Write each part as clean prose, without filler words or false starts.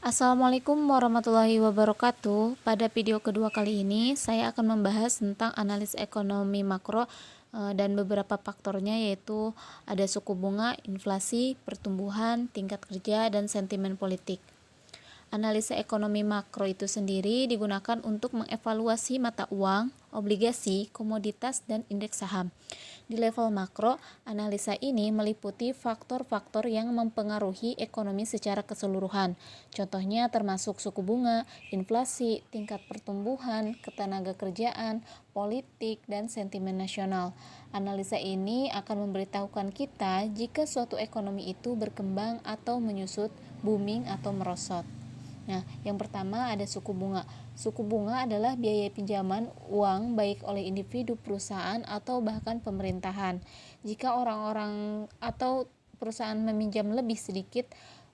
Assalamualaikum warahmatullahi wabarakatuh. Pada video kedua kali ini, saya akan membahas tentang analis ekonomi makro dan beberapa faktornya, yaitu ada suku bunga, inflasi, pertumbuhan, tingkat kerja, dan sentimen politik. Analisa ekonomi makro itu sendiri digunakan untuk mengevaluasi mata uang, obligasi, komoditas, dan indeks saham. Di level makro, analisa ini meliputi faktor-faktor yang mempengaruhi ekonomi secara keseluruhan. Contohnya termasuk suku bunga, inflasi, tingkat pertumbuhan, ketenaga kerjaan, politik, dan sentimen nasional. Analisa ini akan memberitahukan kita jika suatu ekonomi itu berkembang atau menyusut, booming atau merosot. Nah, yang pertama ada suku bunga. Suku bunga adalah biaya pinjaman uang baik oleh individu, perusahaan, atau bahkan pemerintahan. Jika orang-orang atau perusahaan meminjam lebih sedikit,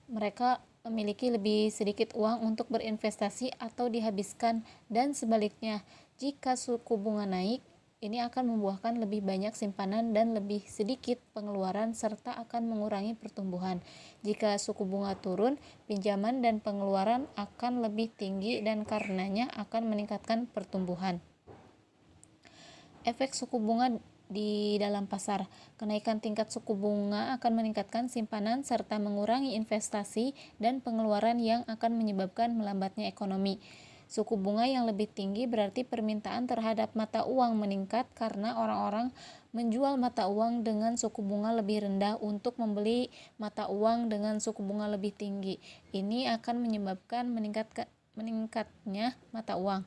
mereka memiliki lebih sedikit uang untuk berinvestasi atau dihabiskan, dan sebaliknya, jika suku bunga naik, ini akan membuahkan lebih banyak simpanan dan lebih sedikit pengeluaran serta akan mengurangi pertumbuhan. Jika suku bunga turun, pinjaman dan pengeluaran akan lebih tinggi dan karenanya akan meningkatkan pertumbuhan. Efek suku bunga di dalam pasar. Kenaikan tingkat suku bunga akan meningkatkan simpanan serta mengurangi investasi dan pengeluaran yang akan menyebabkan melambatnya ekonomi. Suku bunga yang lebih tinggi berarti permintaan terhadap mata uang meningkat karena orang-orang menjual mata uang dengan suku bunga lebih rendah untuk membeli mata uang dengan suku bunga lebih tinggi. Ini akan menyebabkan meningkatnya mata uang.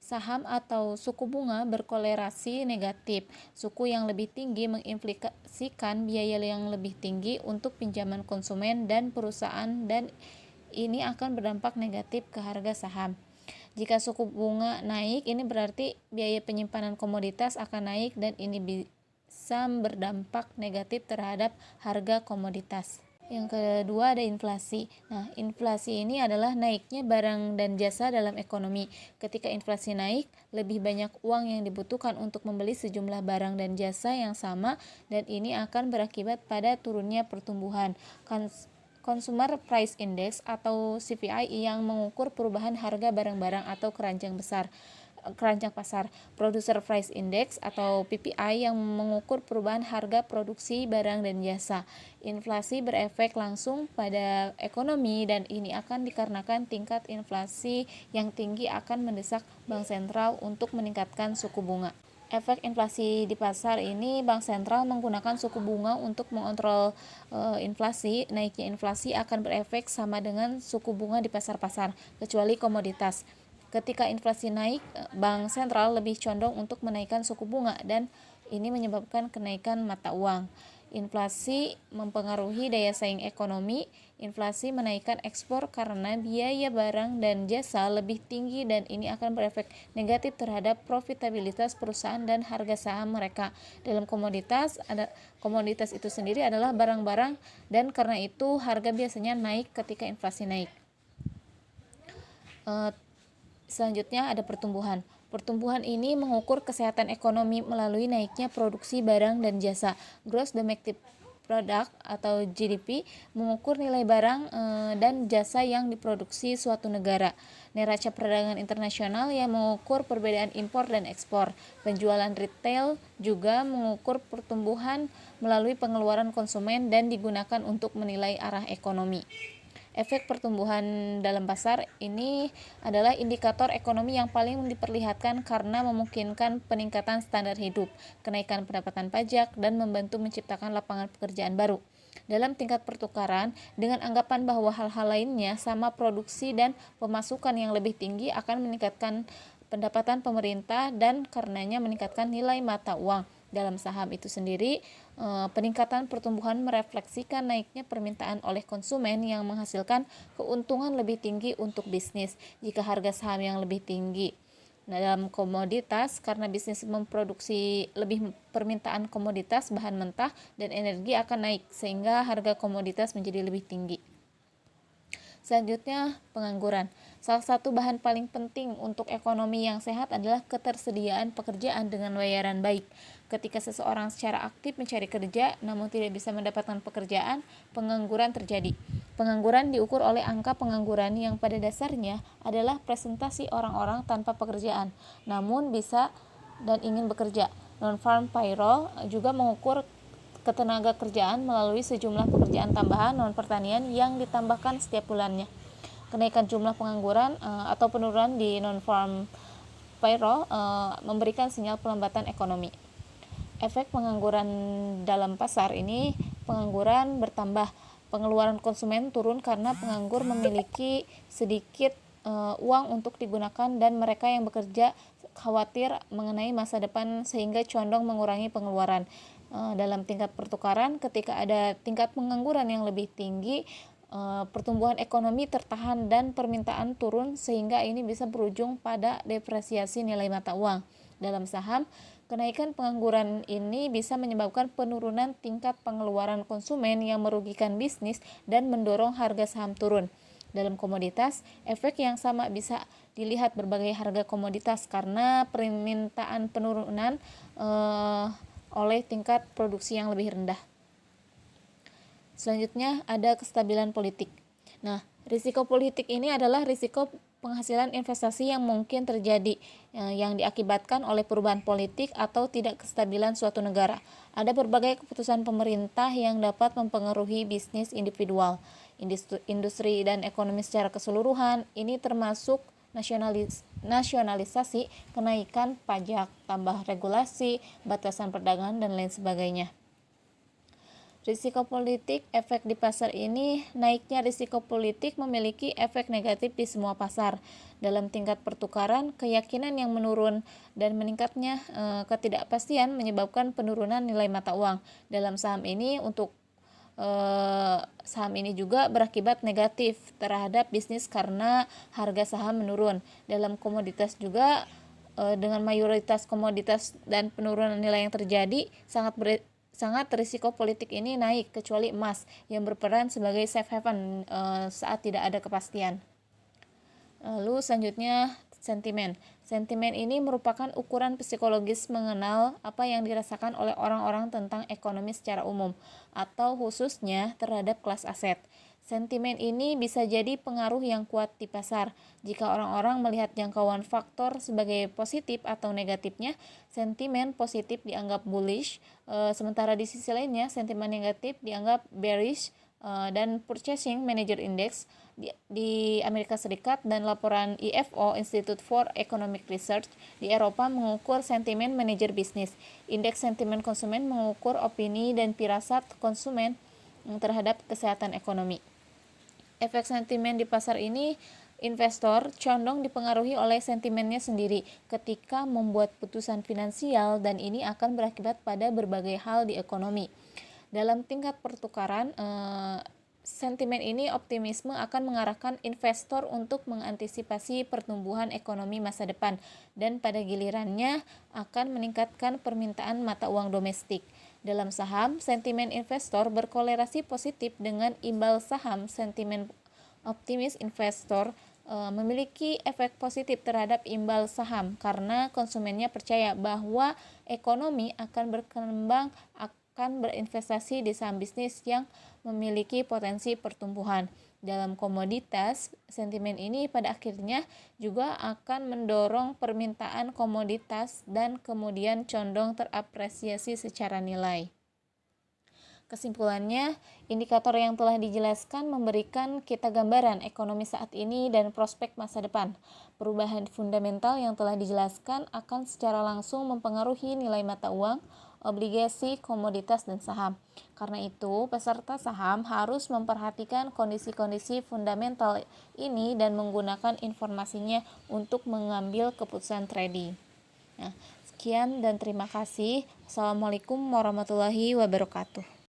Saham atau suku bunga berkolerasi negatif. Suku yang lebih tinggi mengimplikasikan biaya yang lebih tinggi untuk pinjaman konsumen dan perusahaan, dan ini akan berdampak negatif ke harga saham. Jika suku bunga naik, ini berarti biaya penyimpanan komoditas akan naik dan ini bisa berdampak negatif terhadap harga komoditas. Yang kedua ada inflasi. Nah, inflasi ini adalah naiknya barang dan jasa dalam ekonomi. Ketika inflasi naik, lebih banyak uang yang dibutuhkan untuk membeli sejumlah barang dan jasa yang sama, dan ini akan berakibat pada turunnya pertumbuhan. Consumer Price Index atau CPI yang mengukur perubahan harga barang-barang atau keranjang pasar. Producer Price Index atau PPI yang mengukur perubahan harga produksi barang dan jasa. Inflasi berefek langsung pada ekonomi dan ini akan dikarenakan tingkat inflasi yang tinggi akan mendesak bank sentral untuk meningkatkan suku bunga. Efek inflasi di pasar ini, bank sentral menggunakan suku bunga untuk mengontrol inflasi. Naiknya inflasi akan berefek sama dengan suku bunga di pasar-pasar, kecuali komoditas. Ketika inflasi naik, bank sentral lebih condong untuk menaikkan suku bunga dan ini menyebabkan kenaikan mata uang. Inflasi mempengaruhi daya saing ekonomi. Inflasi menaikkan ekspor karena biaya barang dan jasa lebih tinggi dan ini akan berefek negatif terhadap profitabilitas perusahaan dan harga saham mereka. Dalam komoditas itu sendiri adalah barang-barang dan karena itu harga biasanya naik ketika inflasi naik. Selanjutnya ada pertumbuhan. Pertumbuhan ini mengukur kesehatan ekonomi melalui naiknya produksi barang dan jasa. Gross Domestic Product atau GDP mengukur nilai barang dan jasa yang diproduksi suatu negara. Neraca perdagangan internasional yang mengukur perbedaan impor dan ekspor. Penjualan retail juga mengukur pertumbuhan melalui pengeluaran konsumen dan digunakan untuk menilai arah ekonomi. Efek pertumbuhan dalam pasar ini adalah indikator ekonomi yang paling diperlihatkan karena memungkinkan peningkatan standar hidup, kenaikan pendapatan pajak, dan membantu menciptakan lapangan pekerjaan baru. Dalam tingkat pertukaran, dengan anggapan bahwa hal-hal lainnya sama, produksi dan pemasukan yang lebih tinggi akan meningkatkan pendapatan pemerintah dan karenanya meningkatkan nilai mata uang. Dalam saham itu sendiri, peningkatan pertumbuhan merefleksikan naiknya permintaan oleh konsumen yang menghasilkan keuntungan lebih tinggi untuk bisnis jika harga saham yang lebih tinggi. Nah, dalam komoditas, karena bisnis memproduksi lebih permintaan komoditas, bahan mentah, dan energi akan naik sehingga harga komoditas menjadi lebih tinggi. Selanjutnya, pengangguran. Salah satu bahan paling penting untuk ekonomi yang sehat adalah ketersediaan pekerjaan dengan bayaran baik. Ketika seseorang secara aktif mencari kerja namun tidak bisa mendapatkan pekerjaan, pengangguran terjadi. Pengangguran diukur oleh angka pengangguran yang pada dasarnya adalah presentasi orang-orang tanpa pekerjaan, namun bisa dan ingin bekerja. Non-farm payroll juga mengukur ketenaga kerjaan melalui sejumlah pekerjaan tambahan non-pertanian yang ditambahkan setiap bulannya. Kenaikan jumlah pengangguran atau penurunan di non-farm payroll memberikan sinyal pelambatan ekonomi. Efek pengangguran dalam pasar ini, pengangguran bertambah, pengeluaran konsumen turun karena penganggur memiliki sedikit uang untuk digunakan dan mereka yang bekerja khawatir mengenai masa depan sehingga condong mengurangi pengeluaran. Dalam tingkat pertukaran, ketika ada tingkat pengangguran yang lebih tinggi, pertumbuhan ekonomi tertahan dan permintaan turun sehingga ini bisa berujung pada depresiasi nilai mata uang. Dalam saham, kenaikan pengangguran ini bisa menyebabkan penurunan tingkat pengeluaran konsumen yang merugikan bisnis dan mendorong harga saham turun. Dalam komoditas, efek yang sama bisa dilihat berbagai harga komoditas karena permintaan penurunan oleh tingkat produksi yang lebih rendah. Selanjutnya ada kestabilan politik. Nah, risiko politik ini adalah risiko penghasilan investasi yang mungkin terjadi yang diakibatkan oleh perubahan politik atau tidak kestabilan suatu negara. Ada berbagai keputusan pemerintah yang dapat mempengaruhi bisnis individual, industri dan ekonomi secara keseluruhan. Ini termasuk nasionalisasi, kenaikan pajak, tambah regulasi, batasan perdagangan, dan lain sebagainya. Risiko politik, efek di pasar ini, naiknya risiko politik memiliki efek negatif di semua pasar. Dalam tingkat pertukaran, keyakinan yang menurun dan meningkatnya ketidakpastian menyebabkan penurunan nilai mata uang. Dalam saham ini, saham ini juga berakibat negatif terhadap bisnis karena harga saham menurun. Dalam komoditas juga dengan mayoritas komoditas dan penurunan nilai yang terjadi sangat risiko politik ini naik kecuali emas yang berperan sebagai safe haven saat tidak ada kepastian. Lalu selanjutnya sentimen. Sentimen ini merupakan ukuran psikologis mengenal apa yang dirasakan oleh orang-orang tentang ekonomi secara umum atau khususnya terhadap kelas aset. Sentimen ini bisa jadi pengaruh yang kuat di pasar. Jika orang-orang melihat jangkauan faktor sebagai positif atau negatifnya, sentimen positif dianggap bullish, sementara di sisi lainnya sentimen negatif dianggap bearish. Dan Purchasing Manager Index di Amerika Serikat dan laporan IFO Institute for Economic Research di Eropa mengukur sentimen manajer bisnis. Indeks sentimen konsumen mengukur opini dan firasat konsumen terhadap kesehatan ekonomi. Efek sentimen di pasar ini, investor condong dipengaruhi oleh sentimennya sendiri ketika membuat putusan finansial dan ini akan berakibat pada berbagai hal di ekonomi. Dalam tingkat pertukaran, sentimen ini optimisme akan mengarahkan investor untuk mengantisipasi pertumbuhan ekonomi masa depan dan pada gilirannya akan meningkatkan permintaan mata uang domestik. Dalam saham, sentimen investor berkolerasi positif dengan imbal saham. Sentimen optimis investor memiliki efek positif terhadap imbal saham karena konsumennya percaya bahwa ekonomi akan berkembang, akan berinvestasi di saham bisnis yang memiliki potensi pertumbuhan. Dalam komoditas, sentimen ini pada akhirnya juga akan mendorong permintaan komoditas dan kemudian condong terapresiasi secara nilai. Kesimpulannya, indikator yang telah dijelaskan memberikan kita gambaran ekonomi saat ini dan prospek masa depan. Perubahan fundamental yang telah dijelaskan akan secara langsung mempengaruhi nilai mata uang, obligasi, komoditas, dan saham. Karena itu, peserta saham harus memperhatikan kondisi-kondisi fundamental ini dan menggunakan informasinya untuk mengambil keputusan trading. Nah, sekian dan terima kasih. Assalamualaikum warahmatullahi wabarakatuh.